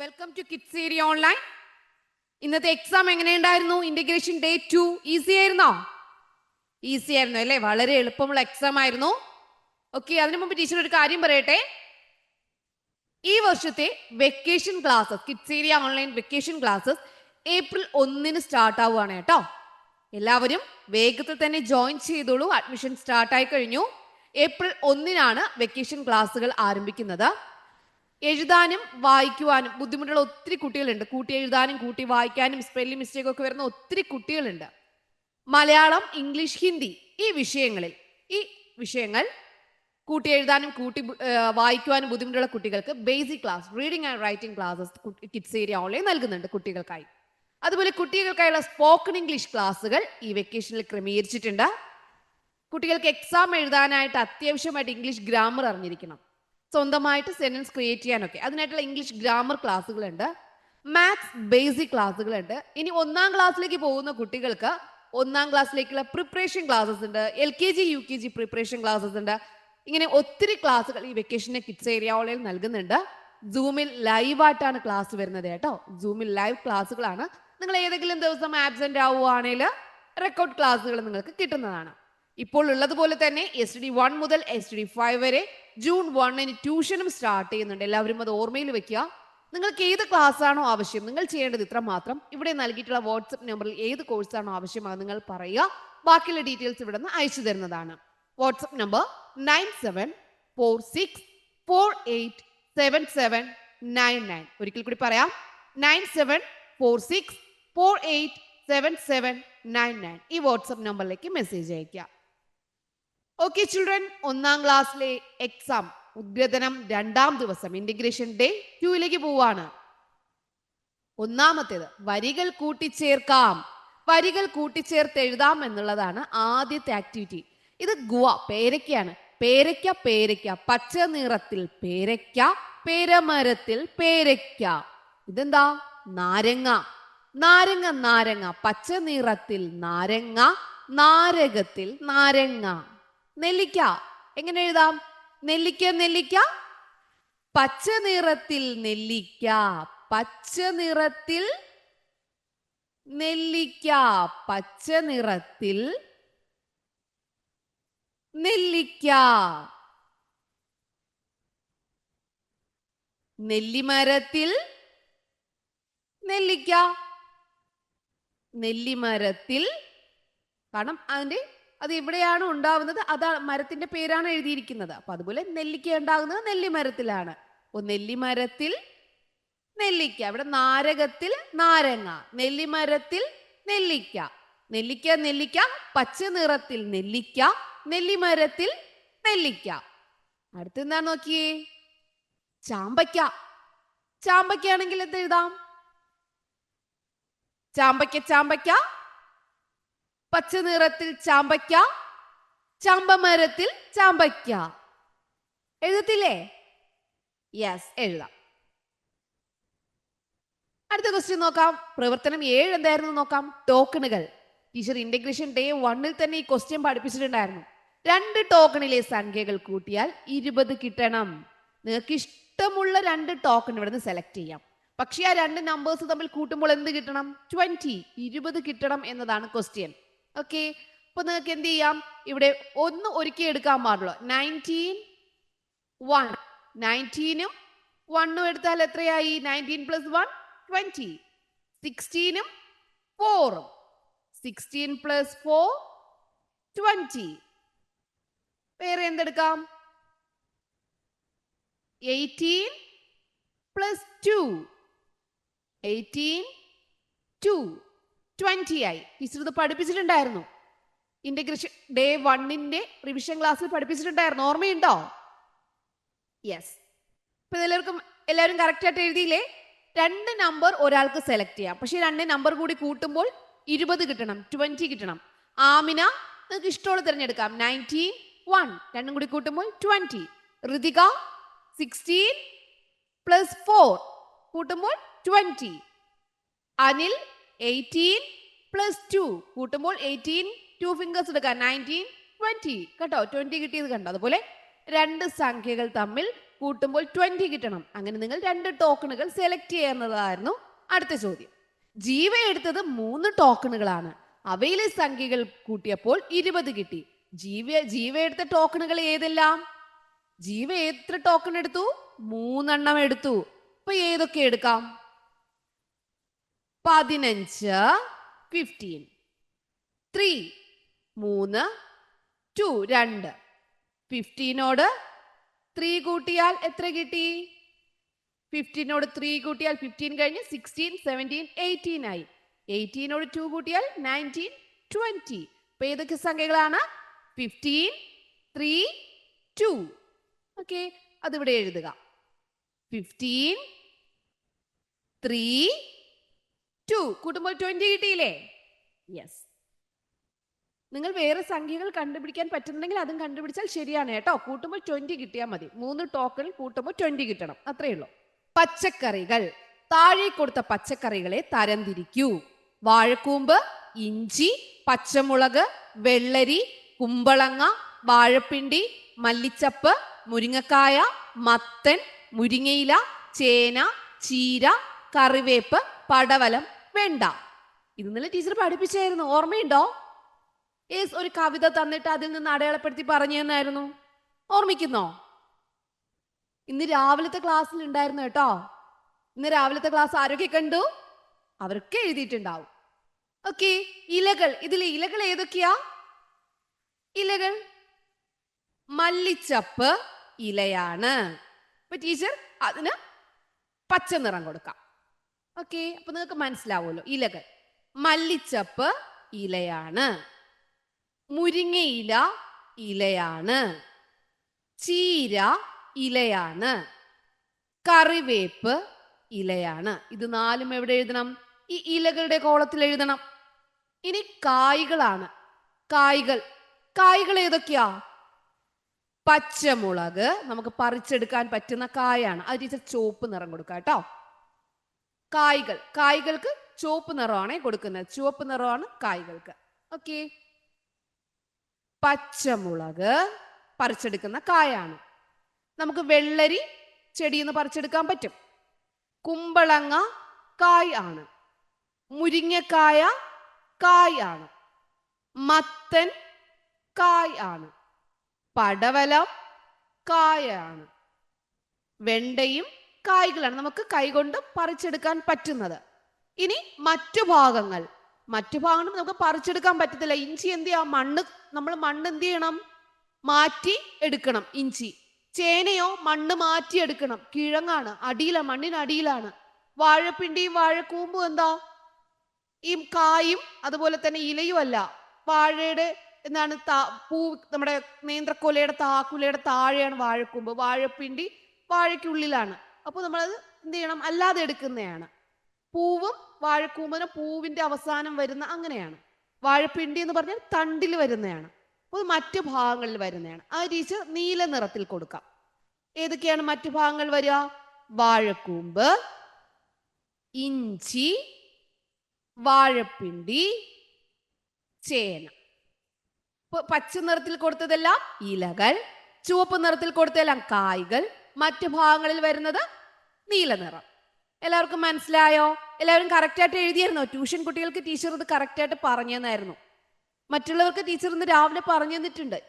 Welcome to kids area online. ഇന്നത്തെ exam എങ്ങനെയുണ്ടായിരുന്നു? Integration day 2 easy ആയിരുന്നോ? ഈസി ആയിരുന്നു അല്ലേ? വളരെ എളുപ്പമുള്ള എക്സാം ആയിരുന്നു. ഓക്കെ, അതിനു മുമ്പ് ടീച്ചർ ഒരു കാര്യം പറയട്ടെ. ഈ വർഷത്തെ vacation classes, kids area online vacation classes April 1 start ആവുകയാണ് കേട്ടോ. എല്ലാവരും വേഗത്തിൽ തന്നെ ജോയിൻ ചെയ്തോളൂ. അഡ്മിഷൻ സ്റ്റാർട്ടായി കഴിഞ്ഞു. ഏപ്രിൽ 1 വെക്കേഷൻ ക്ലാസ്സുകൾ ആരംഭിക്കുന്നത്. എഴുതാനും വായിക്കുവാനും ബുദ്ധിമുട്ടുള്ള ഒത്തിരി കുട്ടികളുണ്ട്. കൂട്ടി എഴുതാനും കൂട്ടി വായിക്കാനും സ്പെല്ലിംഗ് മിസ്റ്റേക്ക് ഒക്കെ വരുന്ന ഒത്തിരി കുട്ടികളുണ്ട്. മലയാളം, ഇംഗ്ലീഷ്, ഹിന്ദി ഈ വിഷയങ്ങൾ കൂട്ടി എഴുതാനും കൂട്ടി വായിക്കുവാനും ബുദ്ധിമുട്ടുള്ള കുട്ടികൾക്ക് basic class, reading and writing classes kids area online നൽകുന്നുണ്ട് കുട്ടികൾക്കായി. അതുപോലെ കുട്ടികൾക്കായുള്ള സ്പോക്കൺ ഇംഗ്ലീഷ് ക്ലാസ്സുകൾ ഈ വെക്കേഷനിൽ ക്രമീകരിച്ചിട്ടുണ്ട്. കുട്ടികൾക്ക് എക്സാം എഴുതാനായിട്ട് അത്യാവശ്യമായിട്ട് ഇംഗ്ലീഷ് ഗ്രാമർ അറിഞ്ഞിരിക്കണം. സ്വന്തമായിട്ട് സെന്റൻസ് ക്രിയേറ്റ് ചെയ്യാനൊക്കെ അതിനായിട്ടുള്ള ഇംഗ്ലീഷ് ഗ്രാമർ ക്ലാസ്സുകളുണ്ട്. മാത്സ് ബേസിക് ക്ലാസ്സുകളുണ്ട്. ഇനി 1ാം ക്ലാസ്സിലേക്ക് പോകുന്ന കുട്ടികൾക്ക് 1ാം ക്ലാസ്സിലേക്കുള്ള പ്രിപ്പറേഷൻ ക്ലാസ്സസ് ഉണ്ട്. LKG UKG പ്രിപ്പറേഷൻ ക്ലാസ്സസ് ഉണ്ട്. ഇങ്ങനെ ഒത്തിരി ക്ലാസ്സുകൾ ഈ വെക്കേഷന് കിഡ്സ് ഏരിയ ഓൺലൈൻ നൽകുന്നുണ്ട്. സൂമിൽ ലൈവായിട്ടാണ് ക്ലാസ് വരുന്നത് കേട്ടോ. സൂമിൽ ലൈവ് ക്ലാസ്സുകളാണ്. നിങ്ങൾ ഏതെങ്കിലും ദിവസം ആബ്സെന്റ് ആവുകയാണെങ്കിൽ റെക്കോർഡ് ക്ലാസ്സുകൾ നിങ്ങൾക്ക് കിട്ടുന്നതാണ്. ഇപ്പോൾ ഉള്ളതുപോലെ തന്നെ STD 1 മുതൽ STD 5 വരെ ജൂൺ 1 ട്യൂഷനും സ്റ്റാർട്ട് ചെയ്യുന്നുണ്ട്. എല്ലാവരും അത് ഓർമ്മയിൽ വെക്കുക. നിങ്ങൾക്ക് ഏത് ക്ലാസ് ആണോ ആവശ്യം, നിങ്ങൾ ചെയ്യേണ്ടത് ഇത്ര മാത്രം. ഇവിടെ നൽകിയിട്ടുള്ള വാട്സപ്പ് നമ്പറിൽ ഏത് കോഴ്സാണോ ആവശ്യമാണ് നിങ്ങൾ പറയുക. ബാക്കിയുള്ള ഡീറ്റെയിൽസ് ഇവിടെ നിന്ന് അയച്ചു തരുന്നതാണ്. WhatsApp number 9746487799. ഒരിക്കൽ കൂടി പറയാം, 9746487799. ഈ വാട്സപ്പ് നമ്പറിലേക്ക് മെസ്സേജ് അയക്കുക. ഓക്കെ ചിൽഡ്രൻ, 1ാം ക്ലാസ്സിലെ എക്സാം ഉദ്ഗ്രഥനം 2ാം ദിവസം ഇന്റഗ്രേഷൻ ഡേ 2 പോവാണ്. ഒന്നാമത്തേത് വരികൾ കൂട്ടിച്ചേർക്കാം. വരികൾ കൂട്ടിച്ചേർത്ത് എഴുതാം എന്നുള്ളതാണ് ആദ്യത്തെ ആക്ടിവിറ്റി. ഇത് പേരയ്ക്കാണ്. പേരയ്ക്ക പേരയ്ക്ക, പച്ച നിറത്തിൽ പേരയ്ക്ക, പേരമരത്തിൽ പേരയ്ക്ക. ഇതെന്താ? നാരങ്ങ. നാരങ്ങ നാരങ്ങ, പച്ച നിറത്തിൽ നാരങ്ങ, നാരകത്തിൽ നാരങ്ങ. നെല്ലിക്ക എങ്ങനെ എഴുതാം? നെല്ലിക്ക നെല്ലിക്ക, പച്ച നിറത്തിൽ നെല്ലിക്ക, പച്ച നിറത്തിൽ നെല്ലിക്ക, പച്ച നിറത്തിൽ നെല്ലിക്ക. നെല്ലിമരത്തിൽ നെല്ലിക്ക, നെല്ലിമരത്തിൽ. കാരണം അത് എവിടെയാണ് ഉണ്ടാവുന്നത്, അതാ മരത്തിന്റെ പേരാണ് എഴുതിയിരിക്കുന്നത്. അപ്പൊ അതുപോലെ നെല്ലിക്ക ഉണ്ടാകുന്നത് നെല്ലിമരത്തിലാണ്. അപ്പൊ നെല്ലിമരത്തിൽ നെല്ലിക്ക. ഇവിടെ നാരകത്തിൽ നാരങ്ങ, നെല്ലിമരത്തിൽ നെല്ലിക്ക. നെല്ലിക്ക നെല്ലിക്ക, പച്ച നിറത്തിൽ നെല്ലിക്ക, നെല്ലിമരത്തിൽ നെല്ലിക്ക. അടുത്തെന്താ നോക്കിയേ? ചാമ്പയ്ക്ക. ചാമ്പയ്ക്കാണെങ്കിൽ എന്ത് എഴുതാം? ചാമ്പയ്ക്ക ചാമ്പയ്ക്ക, പച്ച നിറത്തിൽ ചാമ്പയ്ക്ക, ചാമ്പമരത്തിൽ ചാമ്പയ്ക്ക. എഴുതത്തില്ലേ? യെസ്, എഴുതാം. അടുത്ത ക്വസ്റ്റ്യൻ നോക്കാം. പ്രവർത്തനം 7 എന്തായിരുന്നു നോക്കാം. ടോക്കണുകൾ. ടീച്ചർ ഇന്റഗ്രേഷൻ ഡേ 1 തന്നെ ഈ ക്വസ്റ്റ്യൻ പഠിപ്പിച്ചിട്ടുണ്ടായിരുന്നു. 2 ടോക്കണിലെ സംഖ്യകൾ കൂട്ടിയാൽ 20 കിട്ടണം. നിങ്ങൾക്ക് ഇഷ്ടമുള്ള 2 ടോക്കൺ ഇവിടെ നിന്ന് സെലക്ട് ചെയ്യാം. പക്ഷേ ആ 2 നമ്പേഴ്സ് തമ്മിൽ കൂട്ടുമ്പോൾ എന്ത് കിട്ടണം? 20 കിട്ടണം എന്നതാണ് ക്വസ്റ്റ്യൻ. ഓക്കെ, അപ്പൊ നിങ്ങൾക്ക് എന്ത് ചെയ്യാം? ഇവിടെ ഒന്ന് ഒരുക്കി എടുക്കാൻ പാടുള്ളൂ. 19 1, 19ഉം 1ഉം എടുത്താൽ എത്രയായി? 19 + 1 20. 16ഉം 4ഉം 16 + 4 20. വേറെ എന്തെടുക്കാം? 18 + 2 18 2 20 ആയി. ടീച്ചർ ഇത് പഠിപ്പിച്ചിട്ടുണ്ടായിരുന്നു. ഇന്റഗ്രേഷൻ ഡേ 1 റിവിഷൻ ക്ലാസ്സിൽ പഠിപ്പിച്ചിട്ടുണ്ടായിരുന്നു. ഓർമ്മയുണ്ടോ? യെസ്. ഇപ്പൊ എല്ലാവരും കറക്റ്റ് ആയിട്ട് എഴുതിയില്ലേ? 2 നമ്പർ ഒരാൾക്ക് സെലക്ട് ചെയ്യാം. പക്ഷെ 2 നമ്പർ കൂടി കൂട്ടുമ്പോൾ 20 കിട്ടണം, 20 കിട്ടണം. ആമിന, നിങ്ങൾക്ക് ഇഷ്ടമുള്ള തിരഞ്ഞെടുക്കാം. 19 1, 2 കൂടി കൂട്ടുമ്പോൾ 20. ഋതിക 16 + 4 കൂട്ടുമ്പോൾ 20. അനിൽ 18 + 2 കൂട്ടുമ്പോൾ 18, 2 ഫിംഗേഴ്സ് എടുക്കാം. 19 20 കേട്ടോ. 20 കിട്ടിയത് കണ്ടോ? അതുപോലെ 2 സംഖ്യകൾ തമ്മിൽ കൂട്ടുമ്പോൾ 20 കിട്ടണം. അങ്ങനെ നിങ്ങൾ 2 ടോക്കണുകൾ സെലക്ട് ചെയ്യുന്നതായിരുന്നു അടുത്ത ചോദ്യം. ജീവ എടുത്തത് 3 ടോക്കണുകളാണ്. അവയിലെ സംഖ്യകൾ കൂട്ടിയപ്പോൾ 20 കിട്ടി. ജീവ എടുത്ത ടോക്കണുകൾ ഏതെല്ലാം? ജീവ എത്ര ടോക്കൺ എടുത്തു? 3 എണ്ണം എടുത്തു. അപ്പൊ ഏതൊക്കെ എടുക്കാം? 15, 15, 3, 3, 2, 2. 15നോട് 3 കൂട്ടിയാൽ എത്ര കിട്ടി? 15നോട് 3 കൂട്ടിയാൽ 15 കഴിഞ്ഞ് 16, 17, 18 ആയി. 18നോട് 2 കൂട്ടിയാൽ 19, 20. അപ്പൊ ഏതൊക്കെ സംഖ്യകളാണ്? 15, 3, 2. ഓക്കെ, അതിവിടെ എഴുതുക. 15, 3, 2 കൂട്ടുമ്പോൾ 20 കിട്ടിയില്ലേ? യെസ്. നിങ്ങൾ വേറെ സംഖ്യകൾ കണ്ടുപിടിക്കാൻ പറ്റുന്നുണ്ടെങ്കിൽ അതും കണ്ടുപിടിച്ചാൽ ശരിയാണ് കേട്ടോ. കൂട്ടുമ്പോൾ 20 കിട്ടിയാൽ മതി. 3 ടോക്കൺ കൂട്ടുമ്പോൾ 20 കിട്ടണം, അത്രേ ഉള്ളൂ. പച്ചക്കറികൾ. താഴെ കൊടുത്ത പച്ചക്കറികളെ തരംതിരിക്കൂ. വാഴക്കൂമ്പ്, ഇഞ്ചി, പച്ചമുളക്, വെള്ളരി, കുമ്പളങ്ങ, വാഴപ്പിണ്ടി, മല്ലിച്ചപ്പ്, മുരിങ്ങക്കായ, മത്തൻ, മുരിങ്ങയില, ചേന, ചീര, കറിവേപ്പ്, പടവലം, വെണ്ട. ഇത് ഇന്നലെ ടീച്ചർ പഠിപ്പിച്ചായിരുന്നു, ഓർമ്മയുണ്ടോ? ഒരു കവിത തന്നിട്ട് അതിൽ നിന്ന് അടയാളപ്പെടുത്തി പറഞ്ഞു തന്നായിരുന്നു, ഓർമ്മിക്കുന്നോ? ഇന്ന് രാവിലത്തെ ക്ലാസ്സിൽ ഉണ്ടായിരുന്നു കേട്ടോ. ഇന്ന് രാവിലത്തെ ക്ലാസ് ആരൊക്കെ കണ്ടു? അവർക്ക് എഴുതിയിട്ടുണ്ടാവും. ഓക്കെ, ഇലകൾ. ഇതിലെ ഇലകൾ ഏതൊക്കെയാ? ഇലകൾ മല്ലിച്ചപ്പ് ഇലയാണ്. അപ്പൊ ടീച്ചർ അതിന് പച്ച നിറം കൊടുക്കാം. ഓക്കെ, അപ്പൊ നിങ്ങൾക്ക് മനസ്സിലാവുമല്ലോ. ഇലകൾ മല്ലിച്ചപ്പ് ഇലയാണ്, മുരിങ്ങയില ഇലയാണ്, ചീര ഇലയാണ്, കറിവേപ്പ് ഇലയാണ്. ഇത് 4 എവിടെ എഴുതണം? ഈ ഇലകളുടെ കോളത്തിൽ എഴുതണം. ഇനി കായ്കളാണ്. കായ്കൾ ഏതൊക്കെയാ? പച്ചമുളക് നമുക്ക് പറിച്ചെടുക്കാൻ പറ്റുന്ന കായാണ്. അത് ടീച്ചർ ചുവപ്പ് നിറം കൊടുക്കാം കേട്ടോ. കായ്കൾക്ക് ചുവപ്പ് നിറമാണ് കൊടുക്കുന്നത്. ചുവപ്പ് നിറമാണ് കായ്കൾക്ക്. ഓക്കെ, പച്ചമുളക് പറിച്ചെടുക്കുന്ന കായാണ്. നമുക്ക് വെള്ളരി ചെടിയിൽ നിന്ന് പറിച്ചെടുക്കാൻ പറ്റും. കുമ്പളങ്ങ കായ് ആണ്. മുരിങ്ങക്കായ കായ് ആണ്. മത്തൻ കായ് ആണ്. പടവലം കായാണ്. വെണ്ടയും കായ്കളാണ്, നമുക്ക് കൈകൊണ്ട് പറിച്ചെടുക്കാൻ പറ്റുന്നത്. ഇനി മറ്റു ഭാഗങ്ങൾ നമുക്ക് പറിച്ചെടുക്കാൻ പറ്റത്തില്ല. ഇഞ്ചി എന്ത് ചെയ്യാം? നമ്മൾ മണ്ണ് എന്ത് ചെയ്യണം? മാറ്റി എടുക്കണം. ഇഞ്ചി. ചേനയോ മണ്ണ് മാറ്റി എടുക്കണം. കിഴങ്ങാണ്, മണ്ണിന് അടിയിലാണ്. വാഴപ്പിണ്ടിയും വാഴക്കൂമ്പും എന്താ? ഈ കായും അതുപോലെ തന്നെ ഇലയും അല്ല. വാഴയുടെ എന്താണ് പൂ, നമ്മുടെ നേന്ത്രക്കൊലയുടെ കുലയുടെ താഴെയാണ് വാഴക്കൂമ്പ്. വാഴപ്പിണ്ടി വാഴയ്ക്കുള്ളിലാണ്. അപ്പോൾ നമ്മളത് എന്ത് ചെയ്യണം? അല്ലാതെ എടുക്കുന്നതാണ്. പൂവും വാഴക്കൂമ്പിന് പൂവിന്റെ അവസാനം വരുന്ന, അങ്ങനെയാണ്. വാഴപ്പിണ്ടി എന്ന് പറഞ്ഞാൽ തണ്ടിൽ വരുന്നതാണ്. അപ്പോൾ മറ്റു ഭാഗങ്ങളിൽ വരുന്നതാണ്. ആ ടീച്ചർ നീല നിറത്തിൽ കൊടുക്കാം. ഏതൊക്കെയാണ് മറ്റു ഭാഗങ്ങൾ വരിക? വാഴക്കൂമ്പ്, ഇഞ്ചി, വാഴപ്പിണ്ടി, ചേന. പച്ച നിറത്തിൽ കൊടുത്തതെല്ലാം ഇലകൾ, ചുവപ്പ് നിറത്തിൽ കൊടുത്തതെല്ലാം കായ്കൾ, മറ്റു ഭാഗങ്ങളിൽ വരുന്നത് നീല നിറം. എല്ലാവർക്കും മനസ്സിലായോ? എല്ലാവരും കറക്റ്റായിട്ട് എഴുതിയായിരുന്നോ? ട്യൂഷൻ കുട്ടികൾക്ക് ടീച്ചർ ഇത് കറക്റ്റായിട്ട് പറഞ്ഞു തന്നായിരുന്നു. മറ്റുള്ളവർക്ക് ടീച്ചർ ഇന്ന് രാവിലെ പറഞ്ഞു തന്നിട്ടുണ്ട്.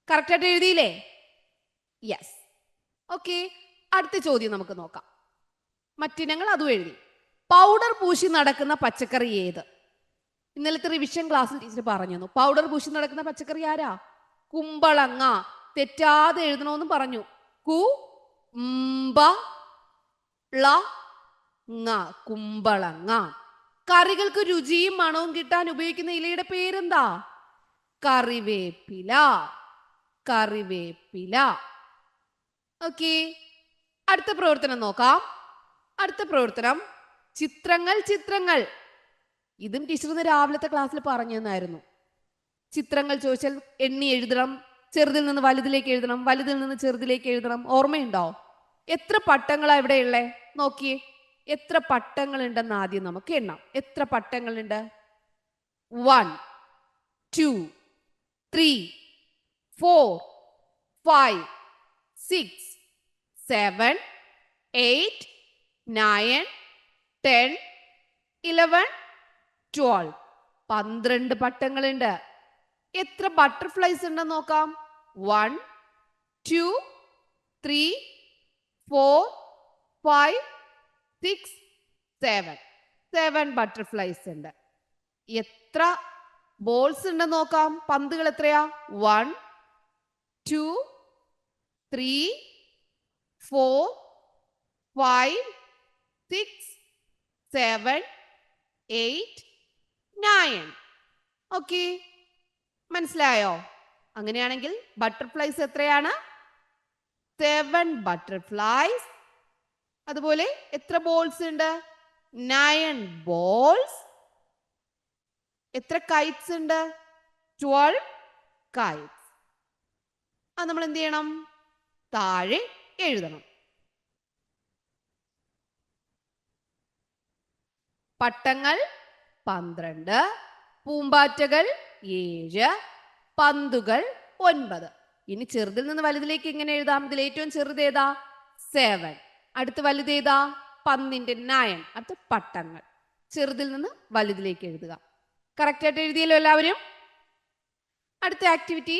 കറക്റ്റായിട്ട് എഴുതിയില്ലേ? യെസ്. ഓക്കെ, അടുത്ത ചോദ്യം നമുക്ക് നോക്കാം. മറ്റിനങ്ങൾ അതും എഴുതി. പൗഡർ പൂശി നടക്കുന്ന പച്ചക്കറി ഏത്? ഇന്നലത്തെ റിവിഷൻ ക്ലാസ്സിൽ ടീച്ചർ പറഞ്ഞു തന്നു. പൗഡർ പൂശി നടക്കുന്ന പച്ചക്കറി ആരാ? കുമ്പളങ്ങ. തെറ്റാതെ എഴുതണമെന്ന് പറഞ്ഞു. കുമ്പളങ്ങ. കറികൾക്ക് രുചിയും മണവും കിട്ടാൻ ഉപയോഗിക്കുന്ന ഇലയുടെ പേരെന്താ? കറിവേപ്പില. ഓക്കെ, അടുത്ത പ്രവർത്തനം നോക്കാം. അടുത്ത പ്രവർത്തനം ചിത്രങ്ങൾ. ഇതും ടീച്ചർ ഇന്ന് രാവിലത്തെ ക്ലാസ്സിൽ പറഞ്ഞു തന്നായിരുന്നു. ചിത്രങ്ങൾ ചോദിച്ചാൽ എണ്ണി എഴുതണം. ചെറുതിൽ നിന്ന് വലുതിലേക്ക് എഴുതണം, വലുതിൽ നിന്ന് ചെറുതിലേക്ക് എഴുതണം. ഓർമ്മയുണ്ടോ? എത്ര പട്ടങ്ങളാ ഇവിടെ ഉള്ളേ? നോക്കിയേ, എത്ര പട്ടങ്ങൾ ഉണ്ടെന്ന് ആദ്യം നമുക്ക് എണ്ണാം. എത്ര പട്ടങ്ങളുണ്ട്? 1, 2, 3, 4, 5, 6, 7, 8, 9, 10, 11, 12. 12 പട്ടങ്ങളുണ്ട്. എത്ര ബട്ടർഫ്ലൈസ് ഉണ്ടെന്ന് നോക്കാം. 1, 2, 3, 4, 5, 6, 7. 7 ബട്ടർഫ്ലൈസ് ഉണ്ട്. എത്ര ബോൾസ് ഉണ്ടെന്ന് നോക്കാം. പന്തുകൾ എത്രയാ? 1, 2, 3, 4, 5, 6, 7, 8, 9. ഓക്കെ, മനസ്സിലായോ? അങ്ങനെയാണെങ്കിൽ ബട്ടർഫ്ലൈസ് എത്രയാണ്? 7 ബട്ടർഫ്ലൈസ്. അതുപോലെ എത്ര ബോൾസ് ഉണ്ട്? 9 ബോൾസ്. എത്ര കൈറ്റ്സ് ഉണ്ട്? 12 കൈറ്റ്സ്. അത് നമ്മൾ എന്ത് ചെയ്യണം? താഴെ എഴുതണം. പട്ടങ്ങൾ 12, പൂമ്പാറ്റകൾ 7, പന്തുകൾ 9. ഇനി ചെറുതിൽ നിന്ന് വലുതിലേക്ക് എങ്ങനെ എഴുതാം? ഇതിൽ ഏറ്റവും ചെറുത് ഏതാ? 7. അടുത്ത് വലുത് ഏതാ? പന്തിന്റെ 9. അടുത്ത് പട്ടങ്ങൾ. ചെറുതിൽ നിന്ന് വലുതിലേക്ക് എഴുതുക. കറക്റ്റ് ആയിട്ട് എഴുതിയല്ലോ എല്ലാവരും? അടുത്ത ആക്ടിവിറ്റി,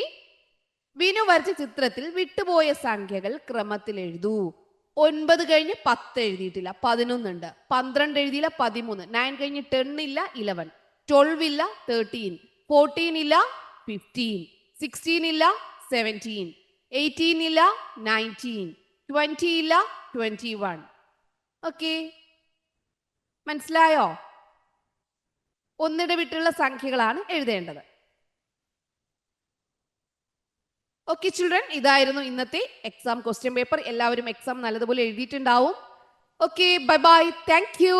വിനു വരച്ച ചിത്രത്തിൽ വിട്ടുപോയ സംഖ്യകൾ ക്രമത്തിൽ എഴുതൂ. 9 കഴിഞ്ഞ് 10 എഴുതിയിട്ടില്ല, 11 ഉണ്ട്. 12 എഴുതിയില്ല, 13. 9 കഴിഞ്ഞ് 10 ഇല്ല, 11. 12 ഇല്ല, 13. 14 ഇല്ല, 15. 16 ഇല്ല, 17. 18 ഇല്ല, 19. 20 ഇല്ല, 21. ഓക്കെ, മനസ്സിലായോ? ഒന്നിടെ വിട്ടുള്ള സംഖ്യകളാണ് എഴുതേണ്ടത്. ഓക്കെ ചിൽഡ്രൻ, ഇതായിരുന്നു ഇന്നത്തെ എക്സാം ക്വസ്റ്റ്യൻ പേപ്പർ. എല്ലാവരും എക്സാം നല്ലതുപോലെ എഴുതിയിട്ടുണ്ടാവും. Okay, bye bye, thank U.